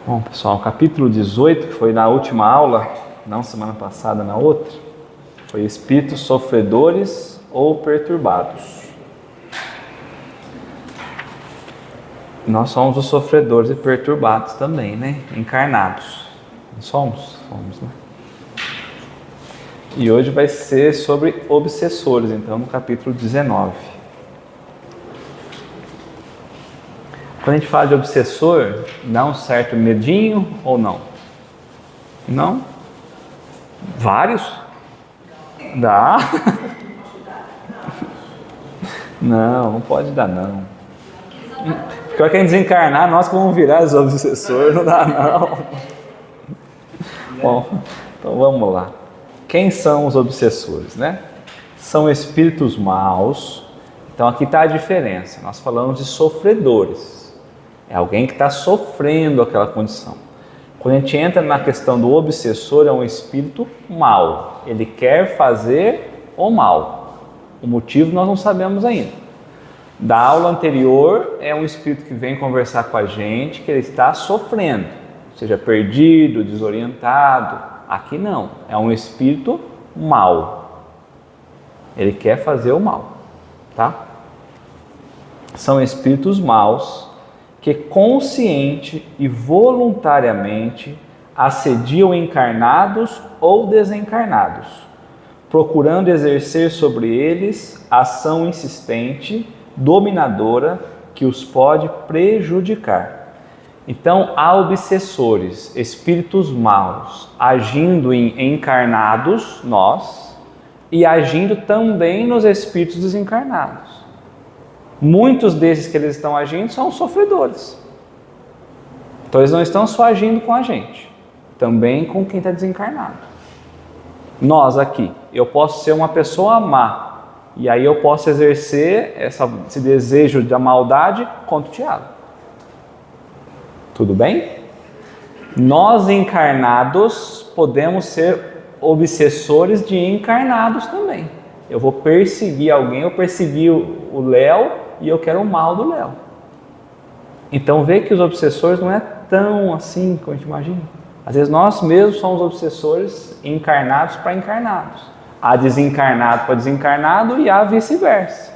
Bom, pessoal, capítulo 18, que foi na última aula, não semana passada, na outra, foi espíritos sofredores ou perturbados. Nós somos os sofredores e perturbados também, né? Encarnados. Somos, né? E hoje vai ser sobre obsessores, então, no capítulo 19. Quando a gente fala de obsessor, dá um certo medinho ou não? Não? Vários? Dá? Não pode dar não. Pior que a gente desencarnar, nós que vamos virar os obsessores, não dá não. Bom, então vamos lá. Quem são os obsessores, né? São espíritos maus. Então aqui está a diferença. Nós falamos de sofredores. É alguém que está sofrendo aquela condição. Quando a gente entra na questão do obsessor, é um espírito mau. Ele quer fazer o mal. O motivo nós não sabemos ainda. Da aula anterior, é um espírito que vem conversar com a gente, que ele está sofrendo. Seja perdido, desorientado. Aqui não. É um espírito mau. Ele quer fazer o mal. Tá? São espíritos maus que consciente e voluntariamente assediam encarnados ou desencarnados, procurando exercer sobre eles ação insistente, dominadora, que os pode prejudicar. Então, há obsessores, espíritos maus, agindo em encarnados, nós, e agindo também nos espíritos desencarnados. Muitos desses que eles estão agindo são sofredores. Então eles não estão só agindo com a gente, também com quem está desencarnado. Nós aqui, eu posso ser uma pessoa má, e aí eu posso exercer esse desejo da maldade contra o Tiago. Tudo bem? Nós encarnados podemos ser obsessores de encarnados também. Eu vou perseguir alguém, eu persegui o Léo, e eu quero o mal do Léo. Então vê que os obsessores não é tão assim como a gente imagina. Às vezes nós mesmos somos obsessores encarnados para encarnados. Há desencarnado para desencarnado e há vice-versa.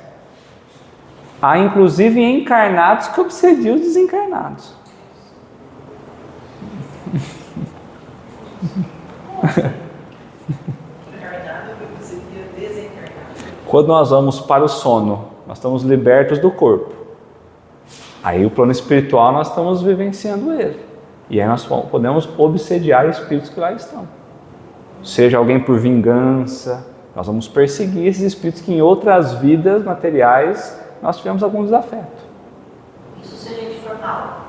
Há inclusive encarnados que obsediam os desencarnados. Quando nós vamos para o sono, nós estamos libertos do corpo. Aí o plano espiritual nós estamos vivenciando ele. E aí nós podemos obsediar espíritos que lá estão. Seja alguém por vingança, nós vamos perseguir esses espíritos que em outras vidas materiais nós tivemos algum desafeto. Isso se a gente for mal.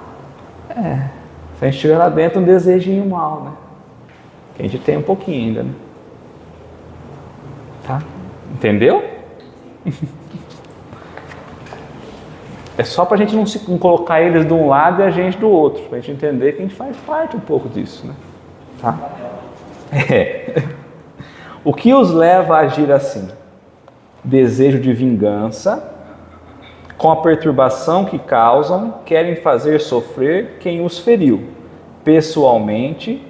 Se a gente tiver lá dentro um desejinho mal, né? Que a gente tem um pouquinho ainda, né? Tá? Entendeu? É só para a gente não colocar eles de um lado e a gente do outro, para a gente entender que a gente faz parte um pouco disso, né? Tá? O que os leva a agir assim? Desejo de vingança, com a perturbação que causam, querem fazer sofrer quem os feriu, pessoalmente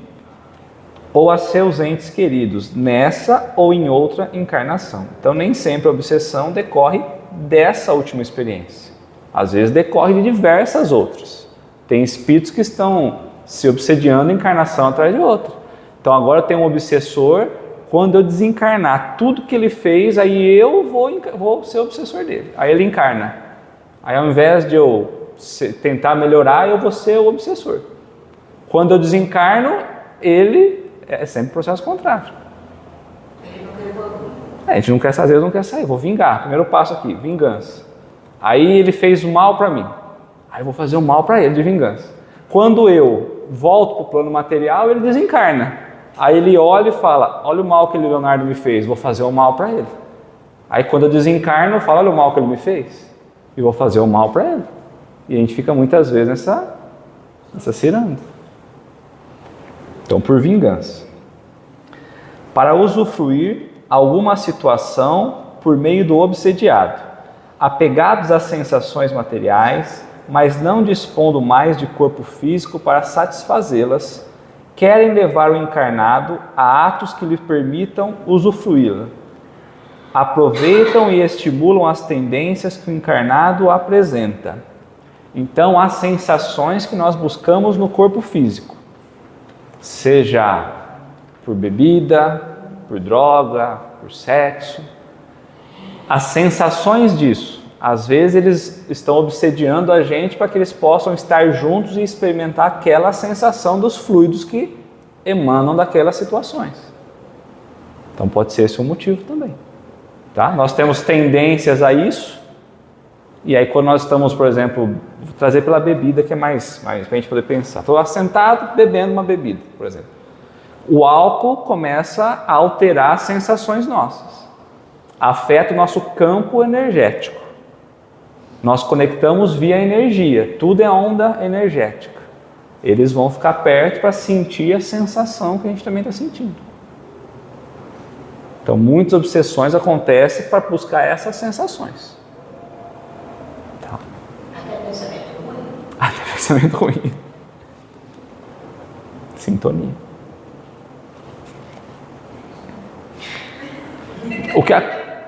ou a seus entes queridos, nessa ou em outra encarnação. Então nem sempre a obsessão decorre dessa última experiência. Às vezes decorre de diversas outras. Tem espíritos que estão se obsediando encarnação atrás de outra. Então agora tem um obsessor, quando eu desencarnar tudo que ele fez, aí eu vou ser obsessor dele. Aí ele encarna. Aí ao invés de eu tentar melhorar, eu vou ser o obsessor. Quando eu desencarno, ele é sempre o processo contrário. A gente não quer sair, às vezes não quer sair, vou vingar. Primeiro passo aqui, vingança. Aí ele fez o mal para mim. Aí eu vou fazer o mal para ele de vingança. Quando eu volto para o plano material, ele desencarna. Aí ele olha e fala, olha o mal que o Leonardo me fez, vou fazer o mal para ele. Aí quando eu desencarno, eu falo, olha o mal que ele me fez, e vou fazer o mal para ele. E a gente fica muitas vezes nessa ciranda. Então, por vingança. Para usufruir alguma situação por meio do obsediado, apegados às sensações materiais, mas não dispondo mais de corpo físico para satisfazê-las, querem levar o encarnado a atos que lhe permitam usufruí-la. Aproveitam e estimulam as tendências que o encarnado apresenta. Então, há sensações que nós buscamos no corpo físico, seja por bebida, por droga, por sexo. As sensações disso, às vezes eles estão obsediando a gente para que eles possam estar juntos e experimentar aquela sensação dos fluidos que emanam daquelas situações. Então pode ser esse um motivo também. Tá? Nós temos tendências a isso, e aí quando nós estamos, por exemplo, vou trazer pela bebida que é mais para a gente poder pensar. Estou sentado bebendo uma bebida, por exemplo. O álcool começa a alterar as sensações nossas. Afeta o nosso campo energético. Nós conectamos via energia, tudo é onda energética. Eles vão ficar perto para sentir a sensação que a gente também está sentindo. Então, muitas obsessões acontecem para buscar essas sensações. Tá. Até pensamento ruim. Até pensamento ruim. Sintonia.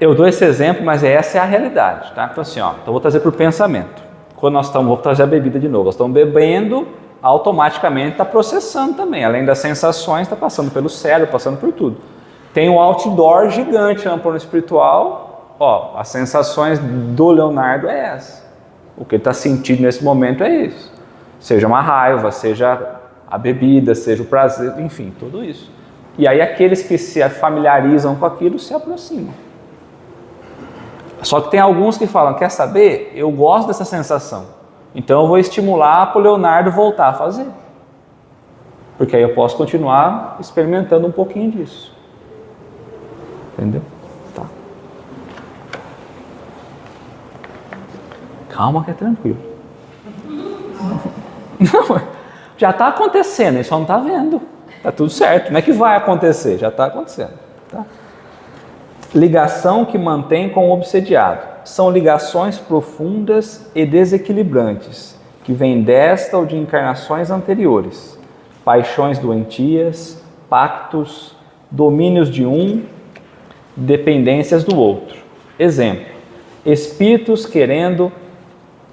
Eu dou esse exemplo, mas essa é a realidade, tá? Então assim, então vou trazer para o pensamento. Quando nós estamos, vou trazer a bebida de novo, nós estamos bebendo, automaticamente está processando também, além das sensações, está passando pelo cérebro, passando por tudo. Tem um outdoor gigante no plano espiritual, as sensações do Leonardo é essa. O que ele está sentindo nesse momento é isso. Seja uma raiva, seja a bebida, seja o prazer, enfim, tudo isso. E aí aqueles que se familiarizam com aquilo se aproximam. Só que tem alguns que falam, quer saber? Eu gosto dessa sensação. Então eu vou estimular para o Leonardo voltar a fazer. Porque aí eu posso continuar experimentando um pouquinho disso. Entendeu? Tá. Calma que é tranquilo. Não, já está acontecendo, ele só não está vendo. Está tudo certo, não é que vai acontecer, já está acontecendo. Tá? Ligação que mantém com o obsediado. São ligações profundas e desequilibrantes, que vêm desta ou de encarnações anteriores. Paixões doentias, pactos, domínios de um, dependências do outro. Exemplo, espíritos querendo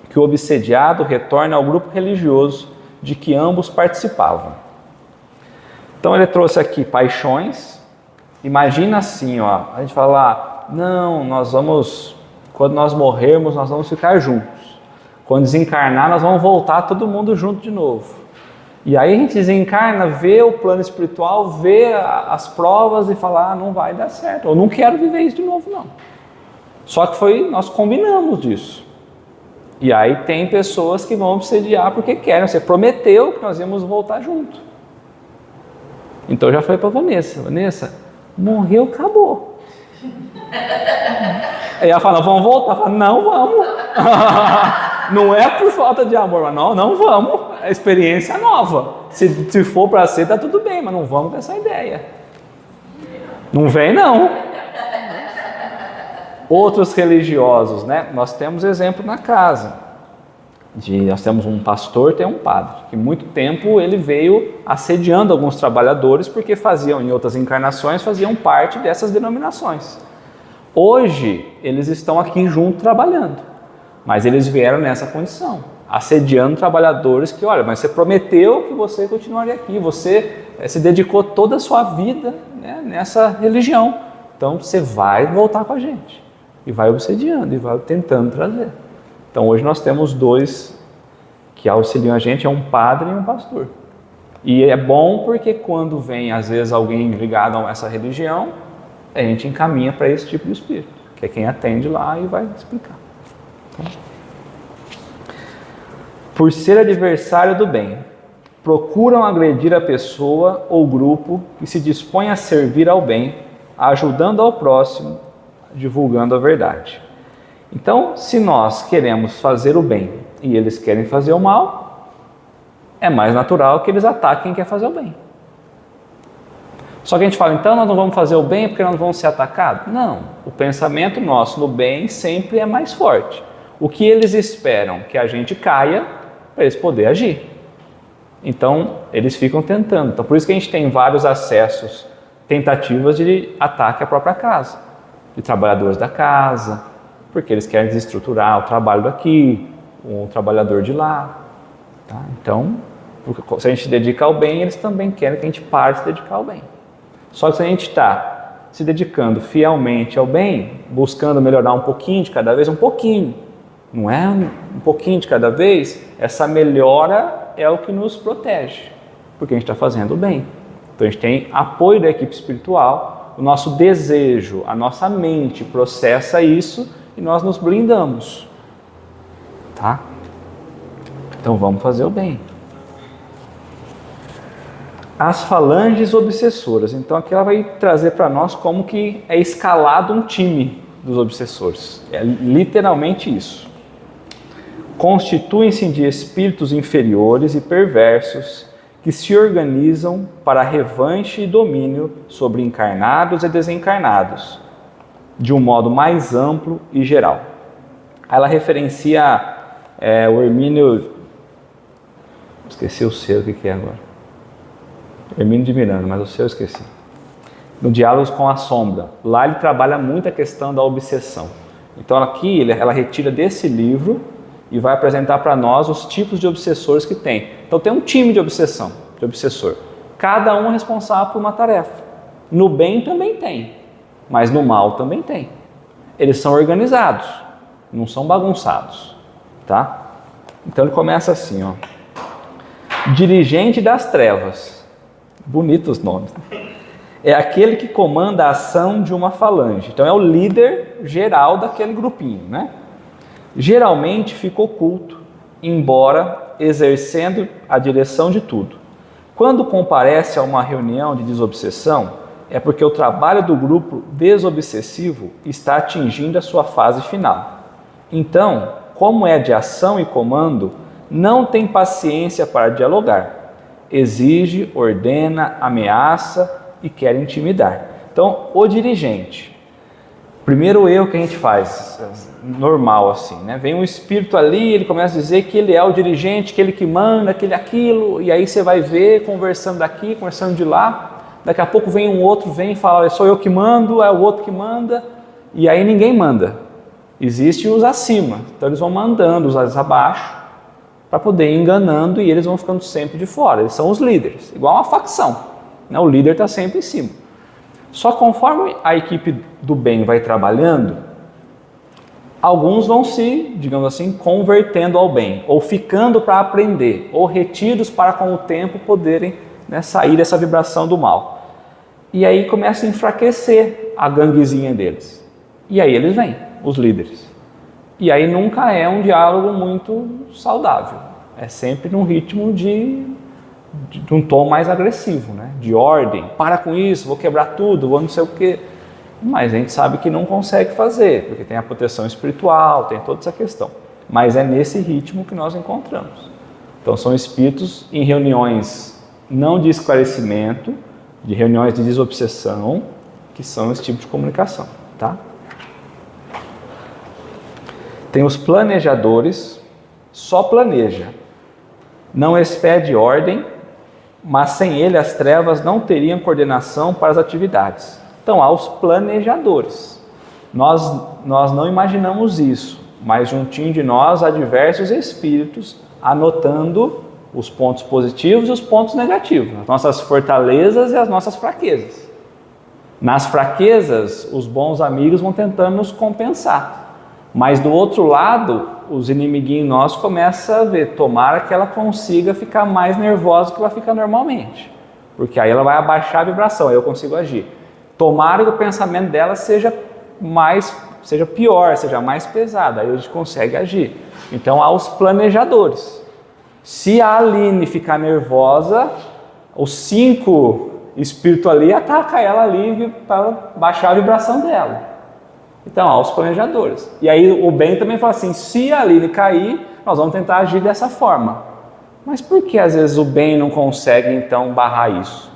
que o obsediado retorne ao grupo religioso de que ambos participavam. Então ele trouxe aqui paixões. Imagina assim, a gente fala, não, quando nós morrermos, nós vamos ficar juntos. Quando desencarnar, nós vamos voltar todo mundo junto de novo. E aí a gente desencarna, vê o plano espiritual, vê as provas e fala, não vai dar certo, eu não quero viver isso de novo, não. Só que nós combinamos disso. E aí tem pessoas que vão obsediar porque querem, você prometeu que nós íamos voltar junto. Então já foi para Vanessa, morreu, acabou. Aí ela fala, vamos voltar? Fala, não vamos. Não é por falta de amor, mas não vamos. É experiência nova. Se for para ser, tá tudo bem, mas não vamos com essa ideia. Não vem não. Outros religiosos, né? Nós temos exemplo na casa. Nós temos um pastor, tem um padre, que muito tempo ele veio assediando alguns trabalhadores porque em outras encarnações, faziam parte dessas denominações. Hoje, eles estão aqui junto trabalhando, mas eles vieram nessa condição, assediando trabalhadores que, olha, mas você prometeu que você continuaria aqui, você se dedicou toda a sua vida, né, nessa religião, então você vai voltar com a gente, e vai obsediando, e vai tentando trazer. Então hoje nós temos dois que auxiliam a gente, é um padre e um pastor. E é bom porque quando vem às vezes alguém ligado a essa religião, a gente encaminha para esse tipo de espírito, que é quem atende lá e vai explicar. Então, por ser adversário do bem, procuram agredir a pessoa ou grupo que se dispõe a servir ao bem, ajudando ao próximo, divulgando a verdade. Então, se nós queremos fazer o bem e eles querem fazer o mal, é mais natural que eles ataquem quem quer fazer o bem. Só que a gente fala, então nós não vamos fazer o bem porque nós não vamos ser atacados? Não, o pensamento nosso no bem sempre é mais forte. o que eles esperam? Que a gente caia para eles poderem agir. Então, eles ficam tentando. Então, por isso que a gente tem vários acessos, tentativas de ataque à própria casa, de trabalhadores da casa, porque eles querem desestruturar o trabalho daqui, o trabalhador de lá. Tá? Então, se a gente se dedica ao bem, eles também querem que a gente pare de se dedicar ao bem. Só que se a gente está se dedicando fielmente ao bem, buscando melhorar um pouquinho de cada vez, um pouquinho, não é um pouquinho de cada vez, essa melhora é o que nos protege, porque a gente está fazendo o bem. Então a gente tem apoio da equipe espiritual, o nosso desejo, a nossa mente processa isso e nós nos blindamos. Tá? Então vamos fazer o bem. As falanges obsessoras. Então aqui ela vai trazer para nós como que é escalado um time dos obsessores. É literalmente isso. Constituem-se de espíritos inferiores e perversos que se organizam para revanche e domínio sobre encarnados e desencarnados, de um modo mais amplo e geral. Ela referencia o Hermínio, esqueci o seu, o que é agora? Hermínio de Miranda, mas o seu eu esqueci. No Diálogos com a Sombra, lá ele trabalha muito a questão da obsessão. Então aqui ela retira desse livro e vai apresentar para nós os tipos de obsessores que tem. Então tem um time de obsessão, de obsessor. Cada um é responsável por uma tarefa. No bem também tem, mas no mal também tem. Eles são organizados, não são bagunçados, tá? Então ele começa assim, ó. Dirigente das trevas. Bonitos nomes. É aquele que comanda a ação de uma falange. Então é o líder geral daquele grupinho, né? Geralmente fica oculto, embora exercendo a direção de tudo. Quando comparece a uma reunião de desobsessão, é porque o trabalho do grupo desobsessivo está atingindo a sua fase final. Então, como é de ação e comando, não tem paciência para dialogar. Exige, ordena, ameaça e quer intimidar. Então, o dirigente. Primeiro erro que a gente faz, normal assim, né? Vem um espírito ali, ele começa a dizer que ele é o dirigente, que ele que manda, que ele é aquilo, e aí você vai ver, conversando daqui, conversando de lá, daqui a pouco vem um outro, vem e fala, sou eu que mando, é o outro que manda, e aí ninguém manda. Existem os acima, então eles vão mandando os abaixo, para poder ir enganando, e eles vão ficando sempre de fora, eles são os líderes, igual uma facção, né? O líder está sempre em cima. Só conforme a equipe do bem vai trabalhando, alguns vão se, digamos assim, convertendo ao bem, ou ficando para aprender, ou retidos para com o tempo poderem, né, sair dessa vibração do mal. E aí começa a enfraquecer a ganguezinha deles. E aí eles vêm, os líderes. E aí nunca é um diálogo muito saudável. É sempre num ritmo de um tom mais agressivo, né? De ordem, para com isso, vou quebrar tudo, vou não sei o quê. Mas a gente sabe que não consegue fazer, porque tem a proteção espiritual, tem toda essa questão. Mas é nesse ritmo que nós encontramos. Então são espíritos em reuniões não de esclarecimento, de reuniões de desobsessão, que são esse tipo de comunicação, tá? Tem os planejadores, só planeja, não expede ordem, mas sem ele as trevas não teriam coordenação para as atividades. Então há os planejadores. Nós não imaginamos isso, mas juntinho de nós há diversos espíritos anotando os pontos positivos e os pontos negativos, as nossas fortalezas e as nossas fraquezas. Nas fraquezas, os bons amigos vão tentando nos compensar. Mas do outro lado, os inimiguinhos nossos começam a ver, tomara que ela consiga ficar mais nervosa do que ela fica normalmente. Porque aí ela vai abaixar a vibração, aí eu consigo agir. Tomara que o pensamento dela seja pior, seja mais pesado, aí a gente consegue agir. Então há os planejadores. Se a Aline ficar nervosa, os 5 espíritos ali atacam ela ali para baixar a vibração dela. Então, há os planejadores. E aí o bem também fala assim, se a Aline cair, nós vamos tentar agir dessa forma. Mas por que às vezes o bem não consegue então barrar isso?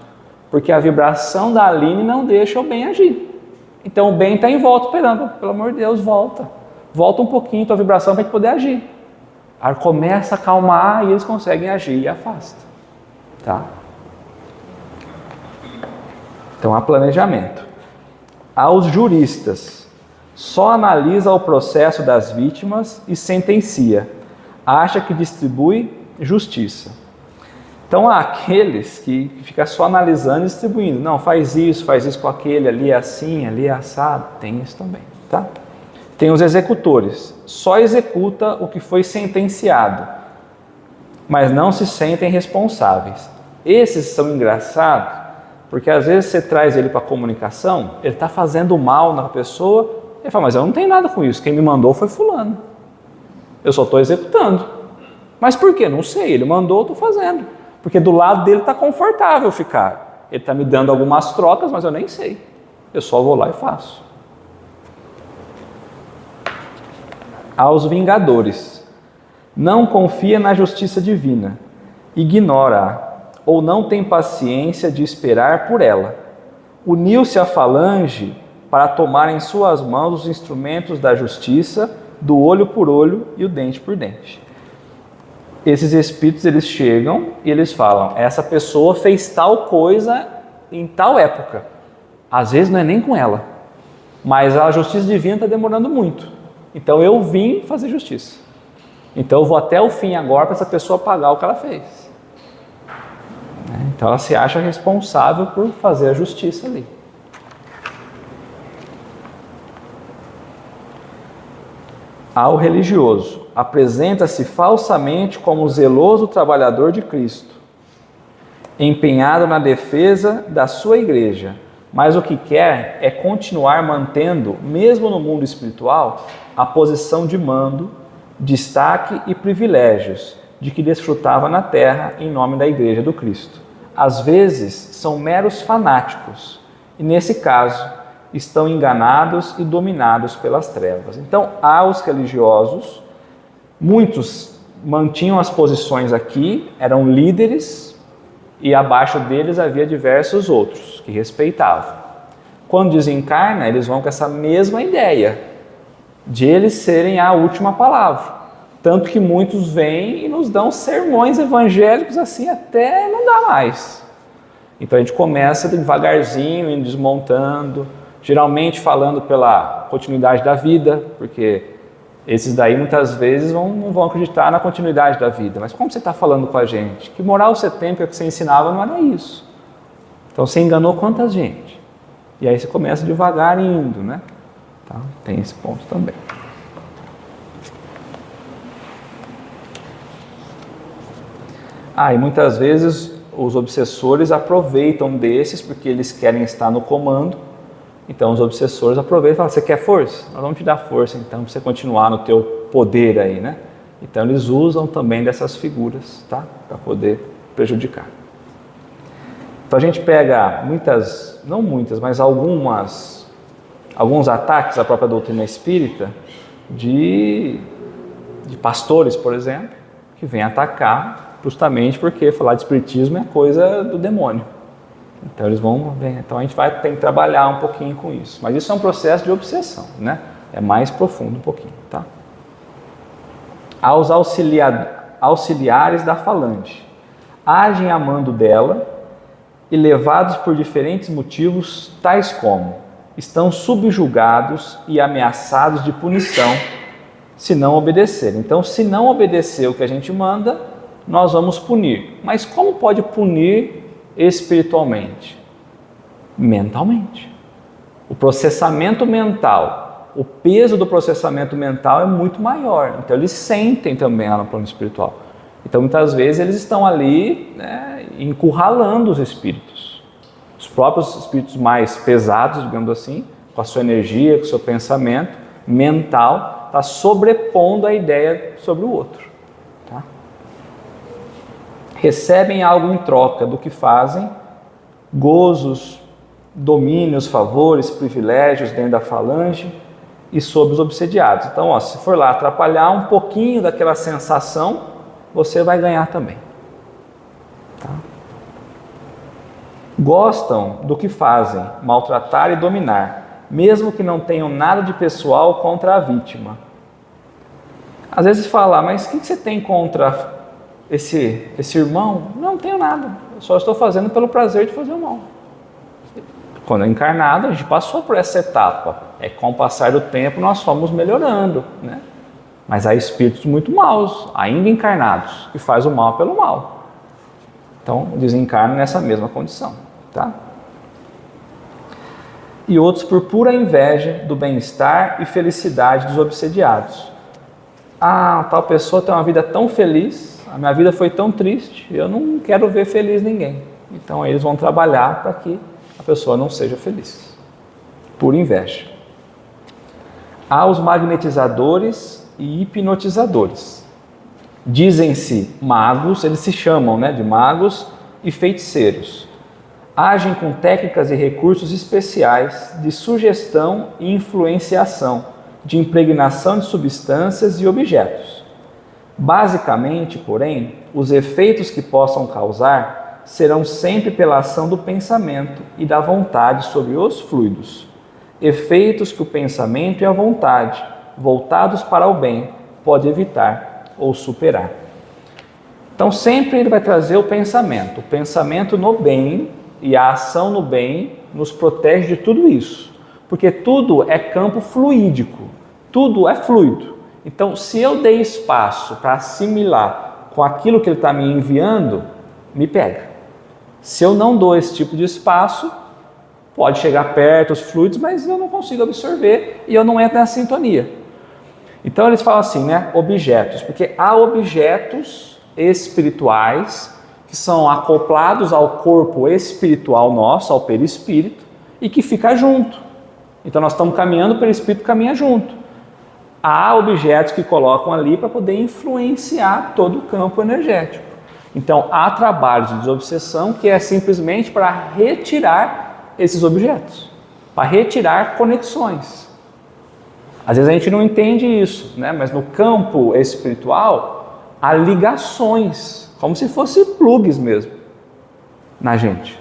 Porque a vibração da Aline não deixa o bem agir. Então o bem está em volta esperando, pelo amor de Deus, volta. volta um pouquinho a tua vibração para a gente poder agir. Aí começa a acalmar e eles conseguem agir e afasta. Tá? Então há planejamento. Aos juristas, só analisa o processo das vítimas e sentencia. Acha que distribui justiça. Então há aqueles que ficam só analisando e distribuindo. Não, faz isso com aquele, ali é assim, ali é assado. Tem isso também, tá? Tem os executores. Só executa o que foi sentenciado, mas não se sentem responsáveis. Esses são engraçados, porque às vezes você traz ele para a comunicação, ele está fazendo mal na pessoa, ele fala, mas eu não tenho nada com isso, quem me mandou foi fulano. Eu só estou executando. Mas por quê? Não sei, ele mandou, eu estou fazendo. Porque do lado dele está confortável ficar. Ele está me dando algumas trocas, mas eu nem sei. Eu só vou lá e faço. Aos vingadores. Não confia na justiça divina. Ignora-a ou não tem paciência de esperar por ela. Uniu-se à falange para tomar em suas mãos os instrumentos da justiça, do olho por olho e o dente por dente. Esses espíritos, eles chegam e eles falam, essa pessoa fez tal coisa em tal época. Às vezes não é nem com ela, mas a justiça divina está demorando muito. Então eu vim fazer justiça. Então eu vou até o fim agora para essa pessoa pagar o que ela fez. Então ela se acha responsável por fazer a justiça ali. Ao religioso, apresenta-se falsamente como zeloso trabalhador de Cristo, empenhado na defesa da sua igreja, mas o que quer é continuar mantendo, mesmo no mundo espiritual, a posição de mando, destaque e privilégios de que desfrutava na terra em nome da igreja do Cristo. Às vezes são meros fanáticos e, nesse caso, estão enganados e dominados pelas trevas. Então, há os religiosos, muitos mantinham as posições aqui, eram líderes, e abaixo deles havia diversos outros que respeitavam. Quando desencarna, eles vão com essa mesma ideia de eles serem a última palavra. Tanto que muitos vêm e nos dão sermões evangélicos assim até não dá mais. Então a gente começa devagarzinho, indo desmontando, geralmente falando pela continuidade da vida, porque esses daí muitas vezes não vão acreditar na continuidade da vida. Mas como você está falando com a gente? Que moral você tem, porque o que você ensinava não era isso. Então você enganou quanta gente? E aí você começa devagar indo, né? Tá? Tem esse ponto também. E muitas vezes os obsessores aproveitam desses, porque eles querem estar no comando. Então os obsessores aproveitam e falam, você quer força? Nós vamos te dar força então, para você continuar no teu poder aí, né? Então eles usam também dessas figuras, tá? Para poder prejudicar. Então a gente pega não muitas, mas alguns ataques à própria doutrina espírita de pastores, por exemplo, que vêm atacar justamente porque falar de espiritismo é coisa do demônio. Então eles vão ver, então a gente vai ter que trabalhar um pouquinho com isso. Mas isso é um processo de obsessão, né? É mais profundo um pouquinho, tá? Aos auxiliares da falange, agem a mando dela e levados por diferentes motivos, tais como estão subjugados e ameaçados de punição se não obedecerem. Então, se não obedecer o que a gente manda, nós vamos punir. Mas como pode punir espiritualmente? Mentalmente. O processamento mental, o peso do processamento mental é muito maior. Então eles sentem também lá no plano espiritual. Então muitas vezes eles estão ali, né, encurralando os espíritos. Os próprios espíritos mais pesados, digamos assim, com a sua energia, com o seu pensamento mental, está sobrepondo a ideia sobre o outro. Tá? Recebem algo em troca do que fazem, gozos, domínios, favores, privilégios dentro da falange e sobre os obsediados. Então, se for lá atrapalhar um pouquinho daquela sensação, você vai ganhar também. Tá? Gostam do que fazem, maltratar e dominar, mesmo que não tenham nada de pessoal contra a vítima, Às vezes fala, mas o que você tem contra esse irmão? Não tenho nada, eu só estou fazendo pelo prazer de fazer o mal. Quando encarnado, a gente passou por essa etapa. Com o passar do tempo, nós fomos melhorando, né? Mas há espíritos muito maus, ainda encarnados, que faz o mal pelo mal. Então, desencarnam nessa mesma condição, tá? E outros por pura inveja do bem-estar e felicidade dos obsediados. Tal pessoa tem uma vida tão feliz, a minha vida foi tão triste, eu não quero ver feliz ninguém. Então, eles vão trabalhar para que a pessoa não seja feliz, por inveja. Há os magnetizadores e hipnotizadores. Dizem-se magos, eles se chamam, né, de magos e feiticeiros. Agem com técnicas e recursos especiais de sugestão e influenciação, de impregnação de substâncias e objetos. Basicamente, porém, os efeitos que possam causar serão sempre pela ação do pensamento e da vontade sobre os fluidos. Efeitos que o pensamento e a vontade, voltados para o bem, pode evitar ou superar. Então sempre ele vai trazer o pensamento no bem, e a ação no bem nos protege de tudo isso, porque tudo é campo fluídico, tudo é fluido. Então se eu dei espaço para assimilar com aquilo que ele está me enviando, me pega. Se eu não dou esse tipo de espaço, pode chegar perto os fluidos, mas eu não consigo absorver e eu não entro na sintonia. Então eles falam assim, né, objetos, porque há objetos espirituais que são acoplados ao corpo espiritual nosso, ao perispírito, e que fica junto. Então nós estamos caminhando, o perispírito caminha junto. Há objetos que colocam ali para poder influenciar todo o campo energético. Então há trabalhos de desobsessão que é simplesmente para retirar esses objetos, para retirar conexões. Às vezes a gente não entende isso, né? Mas no campo espiritual há ligações, como se fossem plugs mesmo, na gente.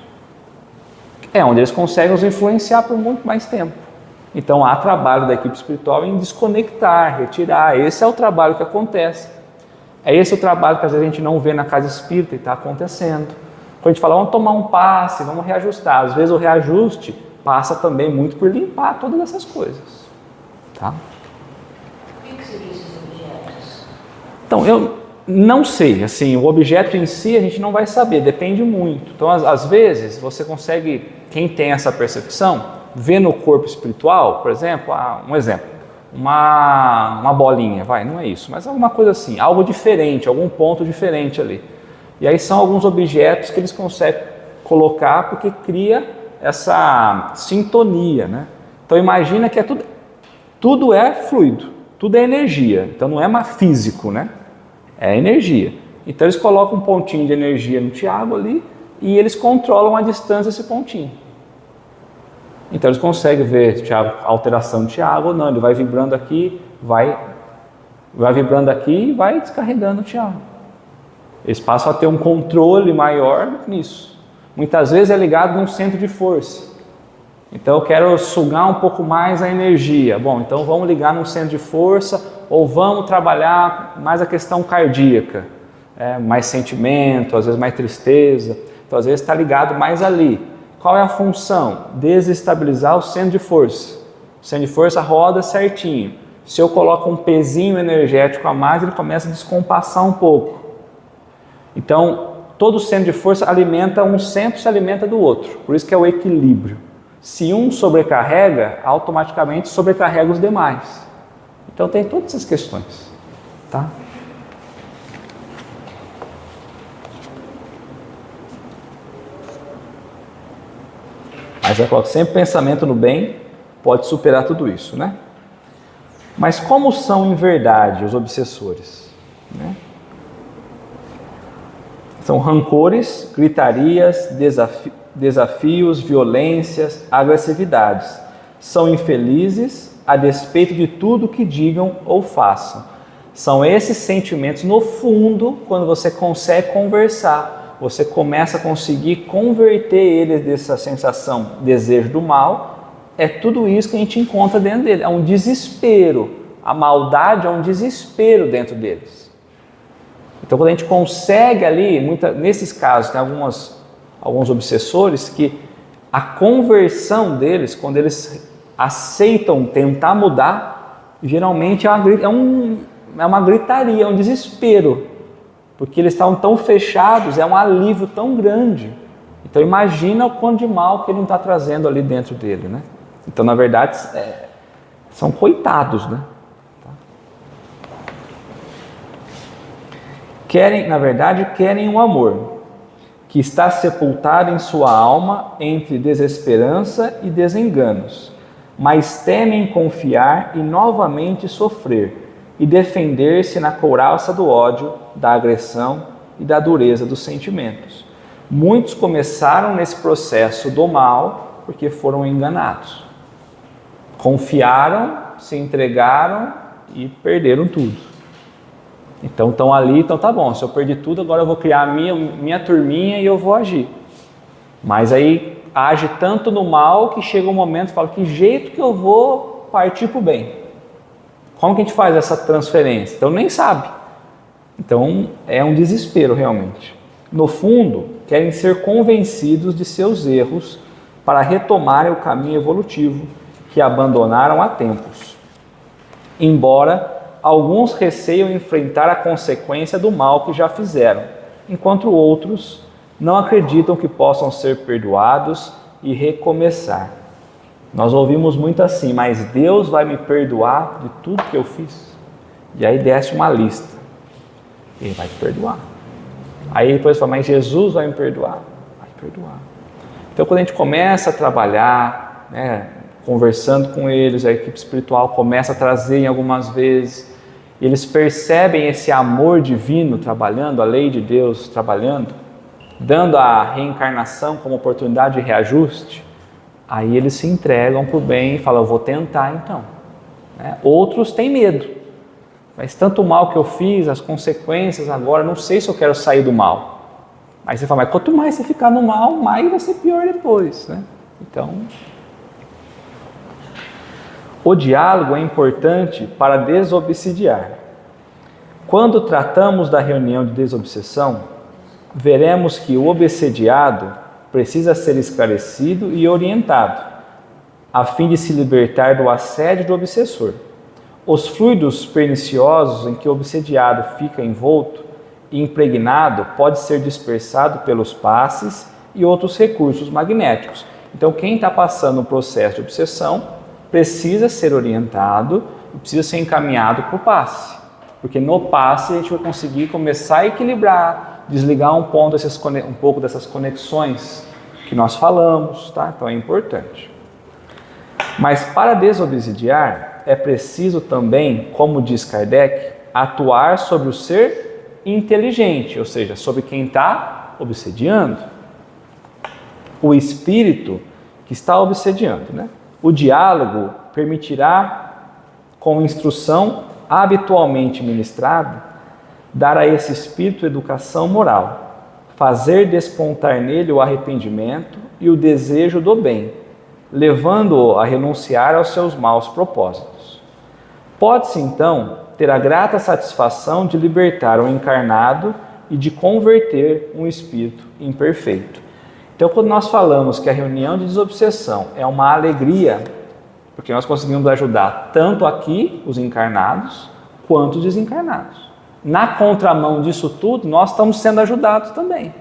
É onde eles conseguem nos influenciar por muito mais tempo. Então há trabalho da equipe espiritual em desconectar, retirar. Esse é o trabalho que acontece. É esse o trabalho que às vezes a gente não vê na casa espírita e está acontecendo. Quando a gente fala, vamos tomar um passe, vamos reajustar. Às vezes o reajuste passa também muito por limpar todas essas coisas. Tá? O que seriam esses objetos? Então, eu não sei, assim, o objeto em si a gente não vai saber, depende muito. Então, às vezes, você consegue, quem tem essa percepção, ver no corpo espiritual, por exemplo, uma bolinha, não é isso, mas alguma coisa assim, algo diferente, algum ponto diferente ali. E aí são alguns objetos que eles conseguem colocar porque cria essa sintonia, né? Então, imagina que tudo é fluido, tudo é energia, então não é mais físico, né? É energia. Então eles colocam um pontinho de energia no Tiago ali e eles controlam a distância desse pontinho. Então eles conseguem ver a alteração do Tiago ou não, ele vai vibrando aqui, vai vibrando aqui e vai descarregando o Tiago. Eles passam a ter um controle maior nisso. Muitas vezes é ligado num centro de força. Então eu quero sugar um pouco mais a energia. Bom, então vamos ligar num centro de força ou vamos trabalhar mais a questão cardíaca. Mais sentimento, às vezes mais tristeza. Então às vezes está ligado mais ali. Qual é a função? Desestabilizar o centro de força. O centro de força roda certinho. Se eu coloco um pezinho energético a mais, ele começa a descompassar um pouco. Então todo centro de força alimenta um centro, se alimenta do outro. Por isso que é o equilíbrio. Se um sobrecarrega, automaticamente sobrecarrega os demais. Então tem todas essas questões, tá? Mas eu coloco sempre pensamento no bem, pode superar tudo isso, né? Mas como são em verdade os obsessores, né? São rancores, gritarias, desafios, violências, agressividades. São infelizes a despeito de tudo que digam ou façam. São esses sentimentos, no fundo, quando você consegue conversar, você começa a conseguir converter eles dessa sensação, desejo do mal, é tudo isso que a gente encontra dentro dele. É um desespero a maldade é um desespero dentro deles. Então, quando a gente consegue ali, nesses casos, tem alguns obsessores que a conversão deles, quando eles aceitam tentar mudar, geralmente é uma gritaria, é um desespero, porque eles estavam tão fechados, é um alívio tão grande. Então imagina o quanto de mal que ele não está trazendo ali dentro dele, né? Então, na verdade, são coitados, né? Querem um amor que está sepultado em sua alma entre desesperança e desenganos, mas temem confiar e novamente sofrer e defender-se na couraça do ódio, da agressão e da dureza dos sentimentos. Muitos começaram nesse processo do mal porque foram enganados. Confiaram, se entregaram e perderam tudo. Então estão ali, então tá bom, se eu perdi tudo, agora eu vou criar a minha turminha e eu vou agir. Mas aí age tanto no mal que chega um momento e fala, que jeito que eu vou partir para o bem? Como que a gente faz essa transferência? Então nem sabe. Então é um desespero realmente. No fundo, querem ser convencidos de seus erros para retomarem o caminho evolutivo que abandonaram há tempos. Embora alguns receiam enfrentar a consequência do mal que já fizeram, enquanto outros não acreditam que possam ser perdoados e recomeçar. Nós ouvimos muito assim, mas Deus vai me perdoar de tudo que eu fiz? E aí desce uma lista. Ele vai te perdoar. Aí depois fala, mas Jesus vai me perdoar? Vai perdoar. Então quando a gente começa a trabalhar, né, conversando com eles, a equipe espiritual começa a trazer em algumas vezes, eles percebem esse amor divino trabalhando, a lei de Deus trabalhando, dando a reencarnação como oportunidade de reajuste, aí eles se entregam para o bem e falam, eu vou tentar então. Outros têm medo, mas tanto mal que eu fiz, as consequências agora, não sei se eu quero sair do mal. Aí você fala, mas quanto mais você ficar no mal, mais vai ser pior depois, né? Então, o diálogo é importante para desobsidiar. Quando tratamos da reunião de desobsessão, veremos que o obsediado precisa ser esclarecido e orientado, a fim de se libertar do assédio do obsessor. Os fluidos perniciosos em que o obsediado fica envolto e impregnado pode ser dispersado pelos passes e outros recursos magnéticos. Então, quem está passando um processo de obsessão precisa ser orientado e precisa ser encaminhado para o passe, porque no passe a gente vai conseguir começar a equilibrar, desligar um pouco dessas conexões que nós falamos, tá? Então é importante. Mas para desobsidiar é preciso também, como diz Kardec, atuar sobre o ser inteligente, ou seja, sobre quem está obsediando, o espírito que está obsediando, né? O diálogo permitirá, com instrução habitualmente ministrada, dar a esse espírito educação moral, fazer despontar nele o arrependimento e o desejo do bem, levando-o a renunciar aos seus maus propósitos. Pode-se, então, ter a grata satisfação de libertar o encarnado e de converter um espírito imperfeito. Então, quando nós falamos que a reunião de desobsessão é uma alegria, porque nós conseguimos ajudar tanto aqui, os encarnados, quanto os desencarnados. Na contramão disso tudo, nós estamos sendo ajudados também.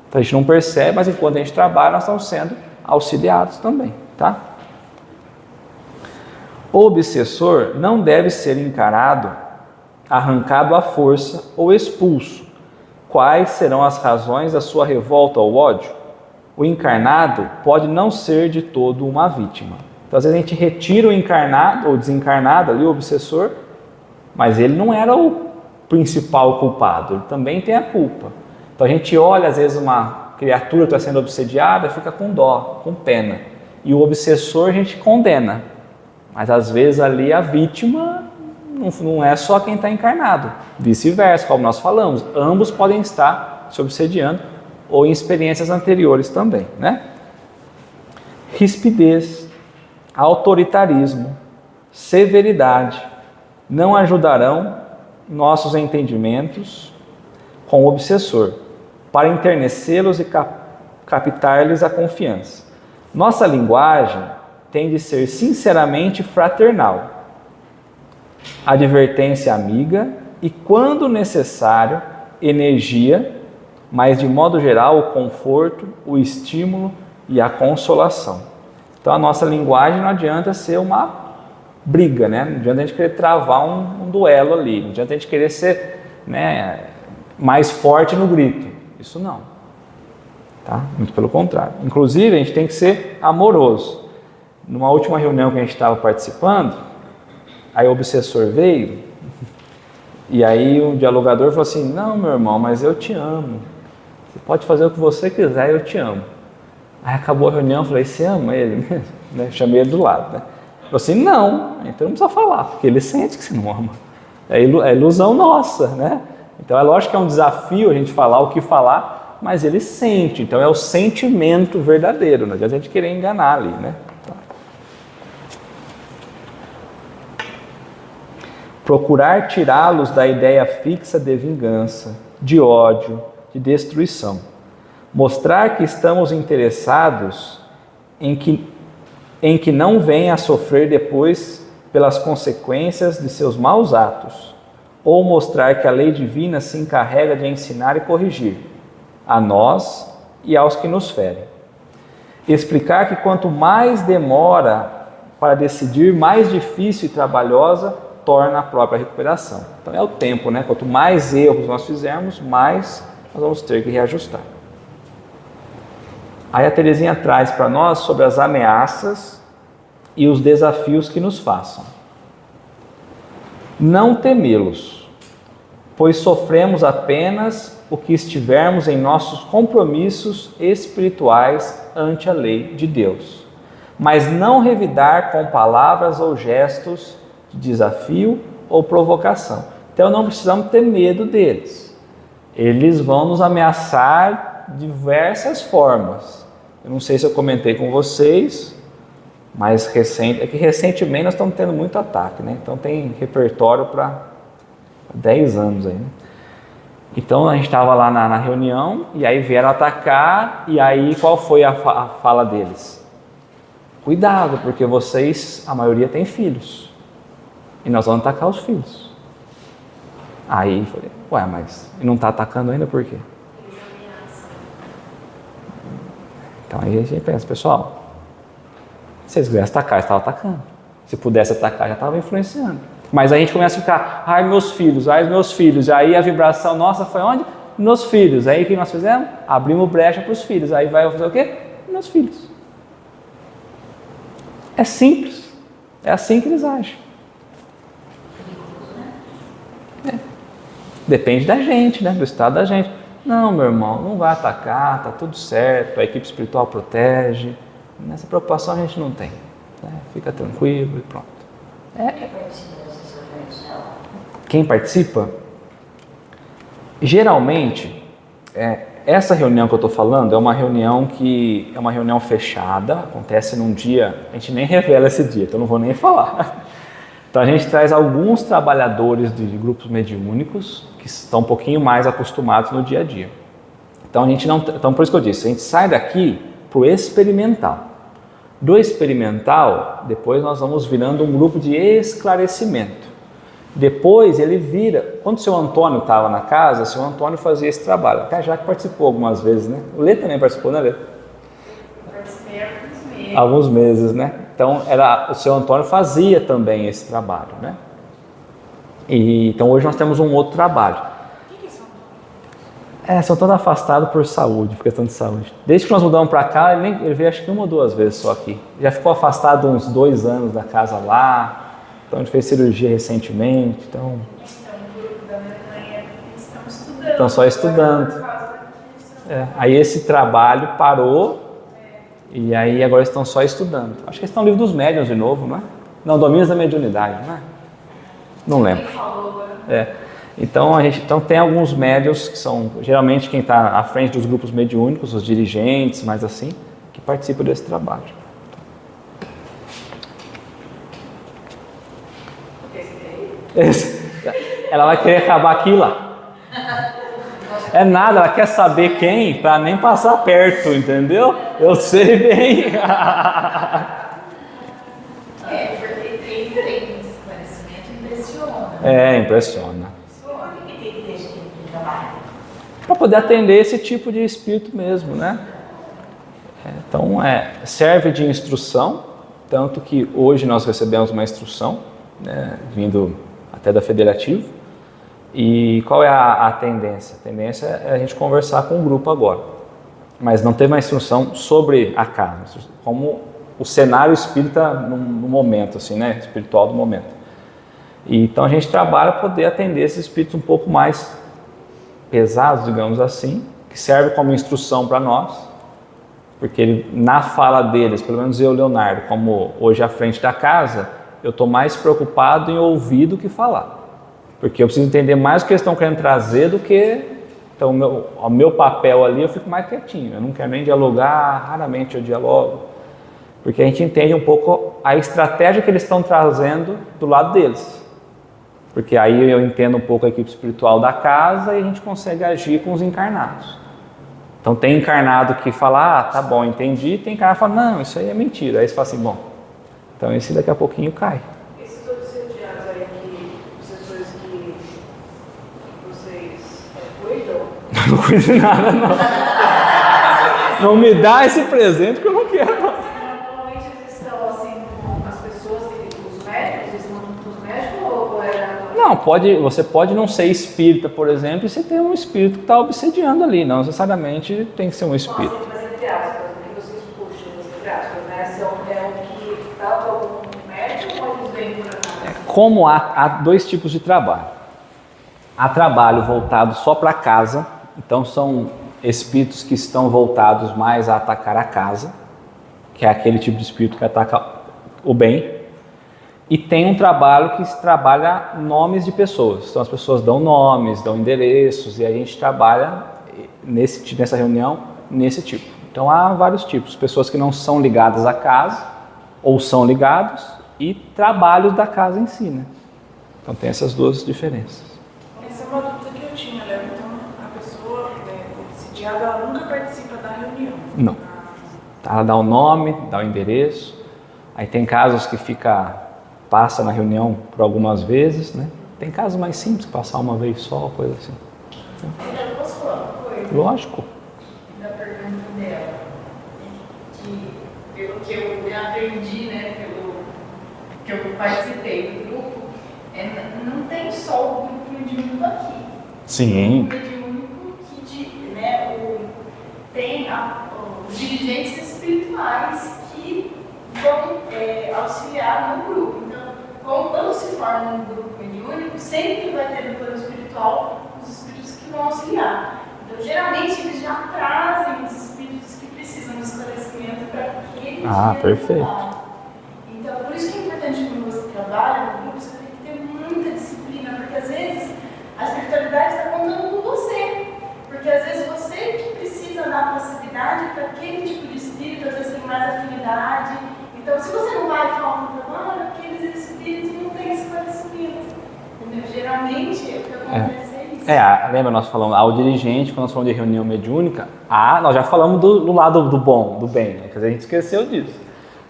Então, a gente não percebe, mas enquanto a gente trabalha, nós estamos sendo auxiliados também, tá? O obsessor não deve ser encarado, arrancado à força ou expulso. Quais serão as razões da sua revolta ou ódio? O encarnado pode não ser de todo uma vítima. Então, às vezes a gente retira o encarnado ou desencarnado ali, o obsessor, mas ele não era o principal culpado, ele também tem a culpa. Então a gente olha às vezes uma criatura que está sendo obsediada, fica com dó, com pena. E o obsessor a gente condena, mas às vezes ali a vítima não é só quem está encarnado, vice-versa, como nós falamos, ambos podem estar se obsediando, ou em experiências anteriores também, né? Rispidez, autoritarismo, severidade, não ajudarão nossos entendimentos com o obsessor, para enternecê-los e captar-lhes a confiança. Nossa linguagem tem de ser sinceramente fraternal, advertência amiga e, quando necessário, energia, mas de modo geral o conforto, o estímulo e a consolação. Então a nossa linguagem não adianta ser uma briga, né? Não adianta a gente querer travar um duelo ali, não adianta a gente querer ser, né, mais forte no grito, isso não, tá? Muito pelo contrário. Inclusive a gente tem que ser amoroso. Numa última reunião que a gente estava participando, aí o obsessor veio e aí o dialogador falou assim: não, meu irmão, mas eu te amo, você pode fazer o que você quiser, eu te amo. Aí acabou a reunião, eu falei: você ama ele mesmo? Né? Chamei ele do lado, né? Falei assim: não, então não precisa falar, porque ele sente que você não ama. É ilusão nossa, né? Então é lógico que é um desafio a gente falar o que falar, mas ele sente, então é o sentimento verdadeiro, não adianta a gente querer enganar ali, né? Procurar tirá-los da ideia fixa de vingança, de ódio, de destruição. Mostrar que estamos interessados em que não venha a sofrer depois pelas consequências de seus maus atos. Ou mostrar que a lei divina se encarrega de ensinar e corrigir, a nós e aos que nos ferem. Explicar que quanto mais demora para decidir, mais difícil e trabalhosa torna a própria recuperação. Então é o tempo, né? Quanto mais erros nós fizermos, mais nós vamos ter que reajustar. Aí a Terezinha traz para nós sobre as ameaças e os desafios que nos façam. Não temê-los, pois sofremos apenas o que estivermos em nossos compromissos espirituais ante a lei de Deus, mas não revidar com palavras ou gestos de desafio ou provocação. Então não precisamos ter medo deles. Eles vão nos ameaçar de diversas formas. Eu não sei se eu comentei com vocês, mas recentemente nós estamos tendo muito ataque, né? Então tem repertório para 10 anos aí, né? Então a gente estava lá na reunião e aí vieram atacar, e aí qual foi a fala deles? Cuidado, porque vocês, a maioria tem filhos, e nós vamos atacar os filhos. Aí eu falei: ué, mas não está atacando ainda por quê? Então aí a gente pensa: pessoal, se eles quisessem atacar, eles estavam atacando. Se pudesse atacar, já estava influenciando. Mas aí a gente começa a ficar: ai meus filhos, e aí a vibração nossa foi onde? Nos filhos. Aí o que nós fizemos? Abrimos brecha para os filhos. Aí vai fazer o quê? Nos filhos. É simples. É assim que eles agem. Depende da gente, né? Do estado da gente. Não, meu irmão, não vai atacar, tá tudo certo, a equipe espiritual protege. Nessa preocupação a gente não tem, né? Fica tranquilo e pronto. Quem participa? Geralmente, essa reunião que eu estou falando é uma reunião que é uma reunião fechada, acontece num dia, a gente nem revela esse dia, então não vou nem falar. Então a gente traz alguns trabalhadores de grupos mediúnicos que estão um pouquinho mais acostumados no dia a dia. Então a gente não, então por isso que eu disse, a gente sai daqui para o experimental. Do experimental, depois nós vamos virando um grupo de esclarecimento. Depois ele vira, quando o seu Antônio estava na casa, o seu Antônio fazia esse trabalho, até já que participou algumas vezes, né? O Lê também participou, né, Lê? Participei alguns meses. Alguns meses, né? Então o seu Antônio fazia também esse trabalho, né? Então hoje nós temos um outro trabalho. O que é São Antônio? São todos afastados por saúde, por questão de saúde. Desde que nós mudamos para cá, ele veio acho que 1 ou 2 vezes só aqui. Já ficou afastado uns 2 anos da casa lá. Então a gente fez cirurgia recentemente. Então O grupo da minha mãe, eles estão estudando. Estão só estudando. Aí esse trabalho parou. E aí agora estão só estudando. Acho que eles estão no livro dos médiuns de novo, não é? Não, Domínios da Mediunidade, não é? Não lembro. Então tem alguns médiuns que são geralmente quem está à frente dos grupos mediúnicos, os dirigentes, mais assim, que participam desse trabalho. Ela vai querer acabar aqui lá. É nada, ela quer saber quem para nem passar perto, entendeu? Eu sei bem. Porque tem esclarecimento impressiona. Impressiona. Por que tem que ter esse tipo de trabalho? Para poder atender esse tipo de espírito mesmo, né? Então, serve de instrução, tanto que hoje nós recebemos uma instrução, né, vindo até da Federativa. E qual é a tendência? A tendência é a gente conversar com o grupo agora. Mas não teve uma instrução sobre a casa, como o cenário espírita no momento, assim, né, espiritual do momento. E, então a gente trabalha para poder atender esses espíritos um pouco mais pesados, digamos assim, que serve como instrução para nós, porque na fala deles, pelo menos eu, Leonardo, como hoje à frente da casa, eu estou mais preocupado em ouvir do que falar. Porque eu preciso entender mais o que eles estão querendo trazer do que... Então, o meu papel ali, eu fico mais quietinho. Eu não quero nem dialogar, raramente eu dialogo. Porque a gente entende um pouco a estratégia que eles estão trazendo do lado deles. Porque aí eu entendo um pouco a equipe espiritual da casa e a gente consegue agir com os encarnados. Então, tem encarnado que fala, tá bom, entendi. Tem encarnado que fala, não, isso aí é mentira. Aí você fala assim, bom, então esse daqui a pouquinho cai. Esses obsediados aí, obsessores que vocês cuidam? Não cuido de nada, não. Não me dá esse presente que eu não quero. Normalmente eles estão assim com as pessoas, os médicos, eles estão com os médicos ou Não, você pode não ser espírita, por exemplo, e você ter um espírito que está obsediando ali. Não necessariamente tem que ser um espírito. Mas entre aspas, o que vocês puxam, entre aspas, né? É o que está com algum médico ou eles vêm por acaso? Como há dois tipos de trabalho. Há trabalho voltado só para casa, então são espíritos que estão voltados mais a atacar a casa, que é aquele tipo de espírito que ataca o bem. E tem um trabalho que se trabalha nomes de pessoas. Então as pessoas dão nomes, dão endereços, e a gente trabalha nessa reunião nesse tipo. Então há vários tipos, pessoas que não são ligadas à casa, ou são ligados, e trabalhos da casa em si, né? Então tem essas duas diferenças. Essa é uma dúvida que eu tinha, Léo. Então a pessoa obsidiada, ela nunca participa da reunião? Não. Ela dá o nome, dá o endereço. Aí tem casos que passa na reunião por algumas vezes, né? Tem casos mais simples, passar uma vez só, coisa assim. Eu posso falar uma coisa? Lógico. Da pergunta dela. Que, pelo que eu aprendi, né? Pelo que eu participei do grupo, não tem só o grupo mediúnico aqui. Sim. O mediúnico que, né, tem os dirigentes espirituais que vão auxiliar no grupo. Então, quando se forma um grupo mediúnico, sempre vai ter no plano espiritual os espíritos que vão auxiliar. Então, geralmente, eles já trazem os espíritos que precisam de esclarecimento para aquele dia. Perfeito. Então, por isso que é importante quando você trabalha no grupo, você tem que ter muita disciplina, porque às vezes a espiritualidade está contando com você. Porque às vezes você que precisa dar facilidade para aquele tipo de espírito, às vezes tem mais afinidade. Então, se você não vai falar com o trabalho, aqueles espíritos não têm esclarecimento. Entendeu? Geralmente, o que acontece é isso. Lembra nós falamos, ao dirigente, quando nós falamos de reunião mediúnica, nós já falamos do lado do bom, do bem, né? Quer dizer, a gente esqueceu disso.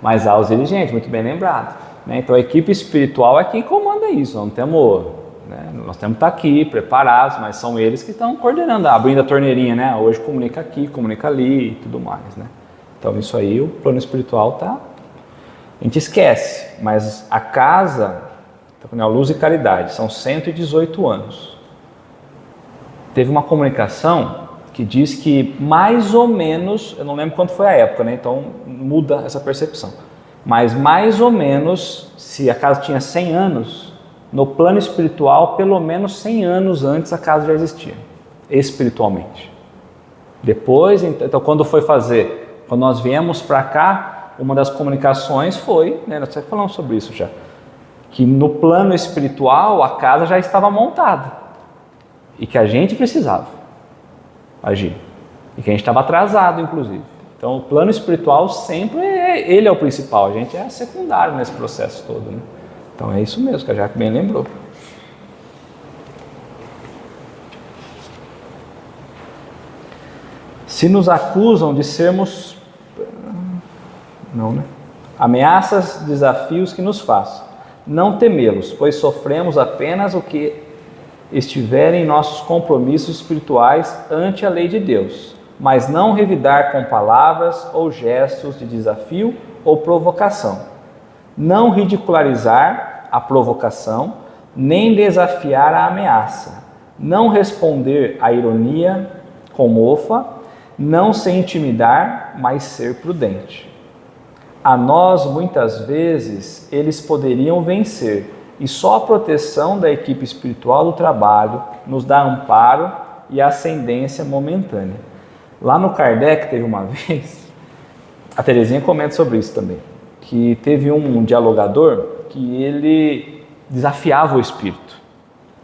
Mas há os dirigentes, muito bem lembrado. Né? Então a equipe espiritual é quem comanda isso, nós temos que estar aqui, preparados, mas são eles que estão coordenando, abrindo a torneirinha, né? Hoje comunica aqui, comunica ali e tudo mais. Né? Então isso aí, o plano espiritual a gente esquece, mas a casa, a Luz e Caridade, são 118 anos. Teve uma comunicação que diz que mais ou menos, eu não lembro quanto foi a época, né? Então muda essa percepção, mas mais ou menos, se a casa tinha 100 anos, no plano espiritual, pelo menos 100 anos antes a casa já existia, espiritualmente. Depois, então quando nós viemos para cá, uma das comunicações foi, nós já falamos sobre isso já, que no plano espiritual a casa já estava montada e que a gente precisava agir e que a gente estava atrasado, inclusive. Então o plano espiritual sempre ele é o principal, a gente é secundário nesse processo todo, né? Então é isso mesmo que a Jaque bem lembrou. Se nos acusam de sermos... Não, né? Ameaças, desafios que nos façam. Não temê-los, pois sofremos apenas o que estiver em nossos compromissos espirituais ante a lei de Deus, mas não revidar com palavras ou gestos de desafio ou provocação. Não ridicularizar a provocação, nem desafiar a ameaça. Não responder à ironia com mofa, não se intimidar, mas ser prudente. A nós, muitas vezes, eles poderiam vencer, e só a proteção da equipe espiritual do trabalho nos dá amparo e ascendência momentânea. Lá no Kardec, teve uma vez, a Terezinha comenta sobre isso também, que teve um dialogador que ele desafiava o espírito.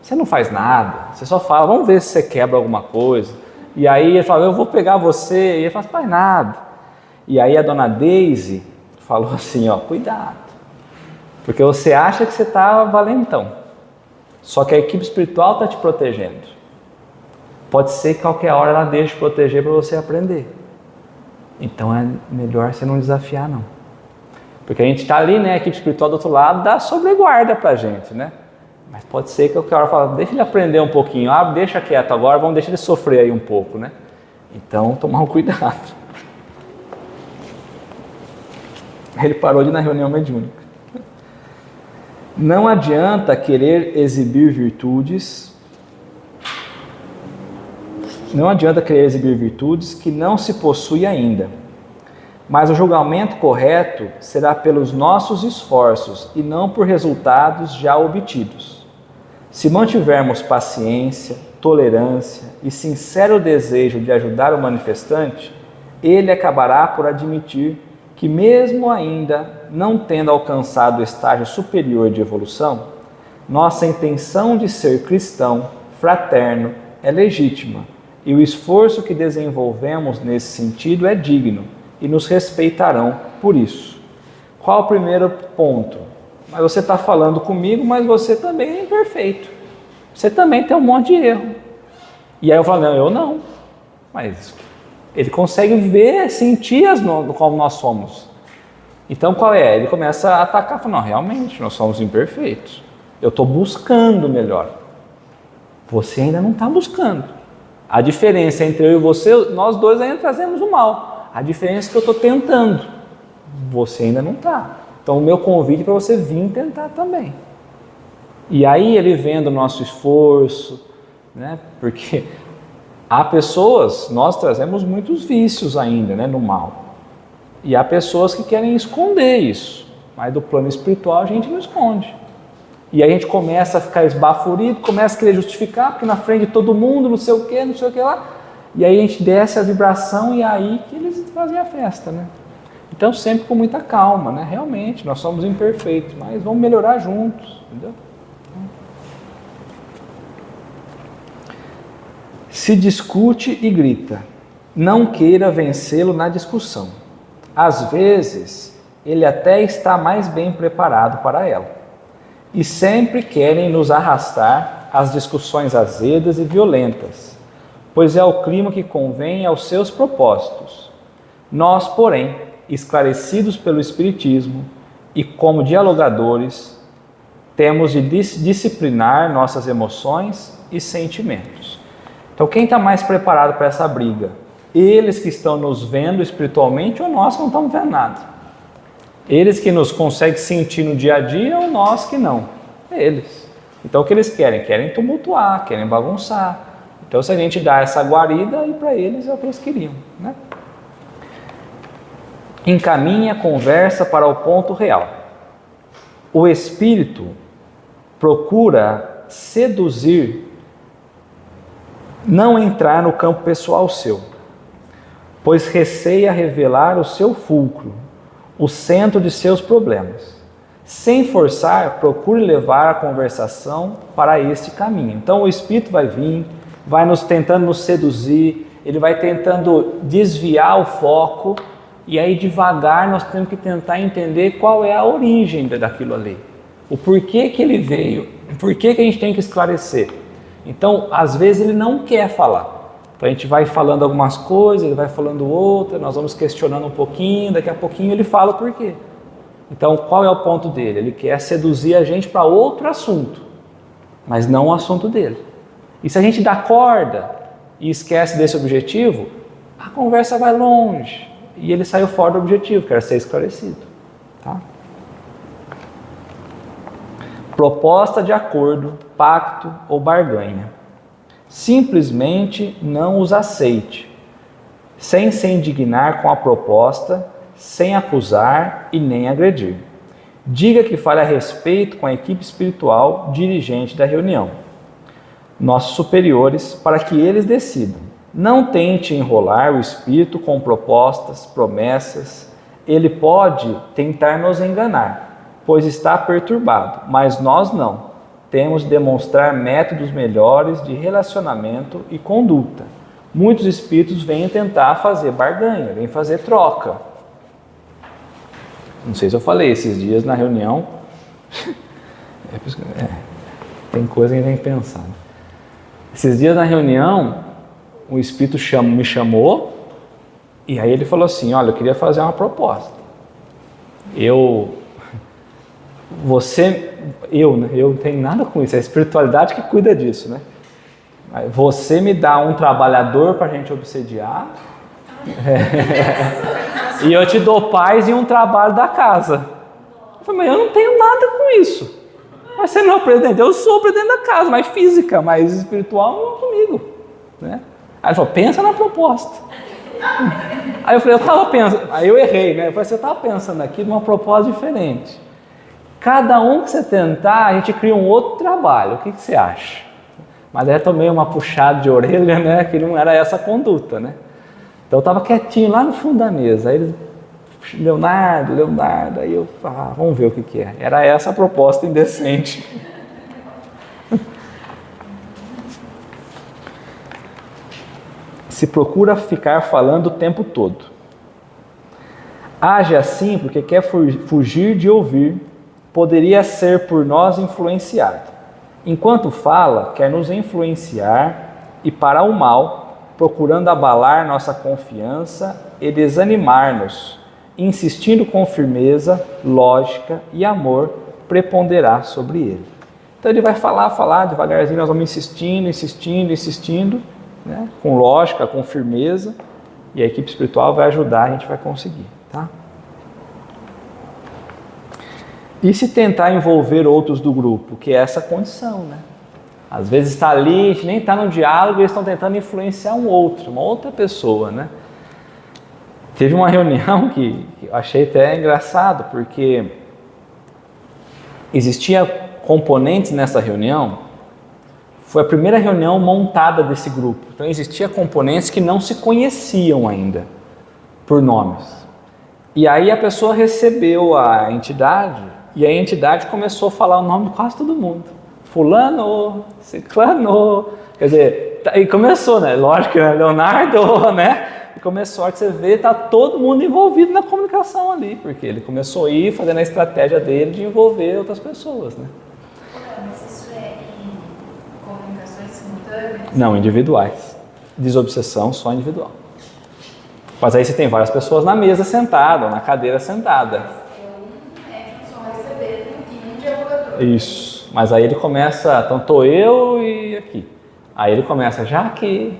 Você não faz nada, você só fala, vamos ver se você quebra alguma coisa. E aí ele fala, eu vou pegar você, e ele fala, faz nada. E aí a dona Daisy falou assim, ó, cuidado, porque você acha que você está valentão, só que a equipe espiritual está te protegendo. Pode ser que qualquer hora ela deixe de proteger para você aprender. Então é melhor você não desafiar, não. Porque a gente está ali, né, a equipe espiritual do outro lado dá sobreguarda para a gente, né? Mas pode ser que qualquer hora fala, deixa ele aprender um pouquinho, deixa quieto agora, vamos deixar ele sofrer aí um pouco, né? Então tomar um cuidado. Ele parou de ir na reunião mediúnica. Não adianta querer exibir virtudes. Não adianta querer exibir virtudes que não se possui ainda. Mas o julgamento correto será pelos nossos esforços e não por resultados já obtidos. Se mantivermos paciência, tolerância e sincero desejo de ajudar o manifestante, ele acabará por admitir que mesmo ainda não tendo alcançado o estágio superior de evolução, nossa intenção de ser cristão, fraterno, é legítima e o esforço que desenvolvemos nesse sentido é digno e nos respeitarão por isso. Qual o primeiro ponto? Mas você está falando comigo, mas você também é imperfeito. Você também tem um monte de erro. E aí eu falo, não, eu não. Mas ele consegue ver, sentir como nós somos. Então qual é? Ele começa a atacar, fala, não, realmente, nós somos imperfeitos. Eu estou buscando melhor. Você ainda não está buscando. A diferença entre eu e você, nós dois ainda trazemos o mal. A diferença é que eu estou tentando. Você ainda não está. Então o meu convite é para você vir tentar também. E aí ele vendo o nosso esforço, né? Porque há pessoas, nós trazemos muitos vícios ainda, né, no mal. E há pessoas que querem esconder isso, mas do plano espiritual a gente não esconde. E aí a gente começa a ficar esbaforido, começa a querer justificar, porque na frente de todo mundo, não sei o que lá. E aí a gente desce a vibração e é aí que eles fazem a festa, né? Então sempre com muita calma, né? Realmente, nós somos imperfeitos, mas vamos melhorar juntos, entendeu? Se discute e grita, não queira vencê-lo na discussão. Às vezes, ele até está mais bem preparado para ela. E sempre querem nos arrastar às discussões azedas e violentas, pois é o clima que convém aos seus propósitos. Nós, porém, esclarecidos pelo Espiritismo e como dialogadores, temos de disciplinar nossas emoções e sentimentos. Então, quem está mais preparado para essa briga? Eles que estão nos vendo espiritualmente ou nós que não estamos vendo nada? Eles que nos conseguem sentir no dia a dia ou nós que não? Eles. Então, o que eles querem? Querem tumultuar, querem bagunçar. Então, se a gente dá essa guarida, aí para eles é o que eles queriam, né? Encaminha a conversa para o ponto real. O espírito procura seduzir, não entrar no campo pessoal seu, pois receia revelar o seu fulcro, o centro de seus problemas. Sem forçar, procure levar a conversação para este caminho. Então o espírito vai vir, vai tentando nos seduzir, ele vai tentando desviar o foco, e aí devagar nós temos que tentar entender qual é a origem daquilo ali, o porquê que ele veio, o porquê que a gente tem que esclarecer. Então, às vezes ele não quer falar, Então a gente vai falando algumas coisas, ele vai falando outra, nós vamos questionando um pouquinho, daqui a pouquinho ele fala o porquê. Então qual é o ponto dele? Ele quer seduzir a gente para outro assunto, mas não o assunto dele. E se a gente dá corda e esquece desse objetivo, a conversa vai longe e ele saiu fora do objetivo, que era ser esclarecido. Tá? Proposta de acordo, pacto ou barganha. Simplesmente não os aceite, sem se indignar com a proposta, sem acusar e nem agredir. Diga que fale a respeito com a equipe espiritual dirigente da reunião, nossos superiores, para que eles decidam. Não tente enrolar o espírito com propostas, promessas. Ele pode tentar nos enganar, pois está perturbado, mas nós não. Temos de demonstrar métodos melhores de relacionamento e conduta. Muitos espíritos vêm tentar fazer barganha, vêm fazer troca. Não sei se eu falei esses dias na reunião. Tem coisa que a gente tem que pensar. Esses dias na reunião, um espírito me chamou e aí ele falou assim: olha, eu queria fazer uma proposta. Eu não tenho nada com isso, é a espiritualidade que cuida disso, né? Você me dá um trabalhador para a gente obsediar, e eu te dou paz e um trabalho da casa. Eu falei, mas eu não tenho nada com isso. Mas você não é o presidente? Eu sou o presidente da casa, mas física, mas espiritual não é comigo, né? Aí ele falou, pensa na proposta. Aí eu falei, eu estava pensando, aí eu errei, né? Eu falei, você estava pensando aqui numa proposta diferente. Cada um que você tentar, a gente cria um outro trabalho. O que você acha? Mas aí eu tomei uma puxada de orelha, né? Que não era essa a conduta, né? Então eu estava quietinho lá no fundo da mesa. Aí eles, Leonardo, aí eu falei, vamos ver o que é. Era essa a proposta indecente. Se procura ficar falando o tempo todo. Age assim porque quer fugir de ouvir. Poderia ser por nós influenciado. Enquanto fala, quer nos influenciar e para o mal, procurando abalar nossa confiança e desanimar-nos, insistindo com firmeza, lógica e amor, preponderar sobre ele. Então ele vai falar devagarzinho, nós vamos insistindo, né? Com lógica, com firmeza, e a equipe espiritual vai ajudar, a gente vai conseguir, tá? E se tentar envolver outros do grupo, que é essa condição, né? Às vezes está ali, a gente nem está no diálogo, eles estão tentando influenciar uma outra pessoa, né? Teve uma reunião que eu achei até engraçado, porque existia componentes nessa reunião, foi a primeira reunião montada desse grupo, então existia componentes que não se conheciam ainda, por nomes. E aí a pessoa recebeu a entidade, e a entidade começou a falar o nome de quase todo mundo. Fulano, ciclano, quer dizer, e começou, né? Lógico, né? Leonardo, né? E começou a você ver, tá todo mundo envolvido na comunicação ali, porque ele começou a ir fazendo a estratégia dele de envolver outras pessoas, né? Mas isso é em comunicações simultâneas? Não, individuais. Desobsessão só individual. Mas aí você tem várias pessoas na mesa sentada, ou na cadeira sentada. Isso, mas aí ele começa, então estou eu e aqui. Aí ele começa, já que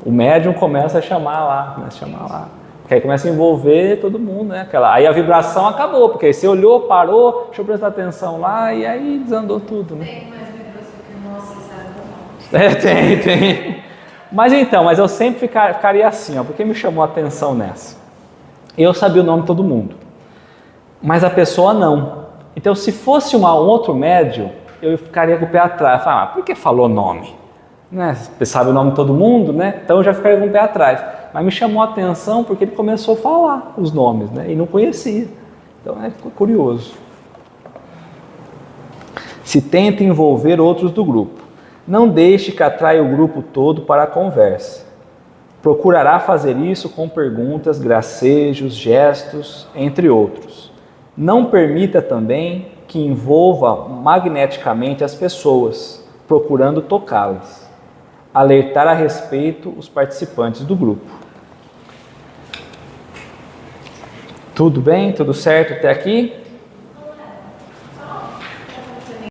o médium começa a chamar lá, Porque aí começa a envolver todo mundo, né? Aí a vibração acabou, porque aí você olhou, parou, deixa eu prestar atenção lá, e aí desandou tudo, né? Tem mais vibração que o nosso, sabe? Tem. Mas eu sempre ficaria assim, ó, porque me chamou a atenção nessa. Eu sabia o nome de todo mundo, mas a pessoa não. Então, se fosse um outro médium, eu ficaria com o pé atrás. Por que falou nome? Né? Você sabe o nome de todo mundo, né? Então eu já ficaria com o pé atrás. Mas me chamou a atenção porque ele começou a falar os nomes, né? E não conhecia. Então é curioso. Se tenta envolver outros do grupo. Não deixe que atraia o grupo todo para a conversa. Procurará fazer isso com perguntas, gracejos, gestos, entre outros. Não permita também que envolva magneticamente as pessoas, procurando tocá-las. alertar a respeito os participantes do grupo. Tudo bem? Tudo certo até aqui?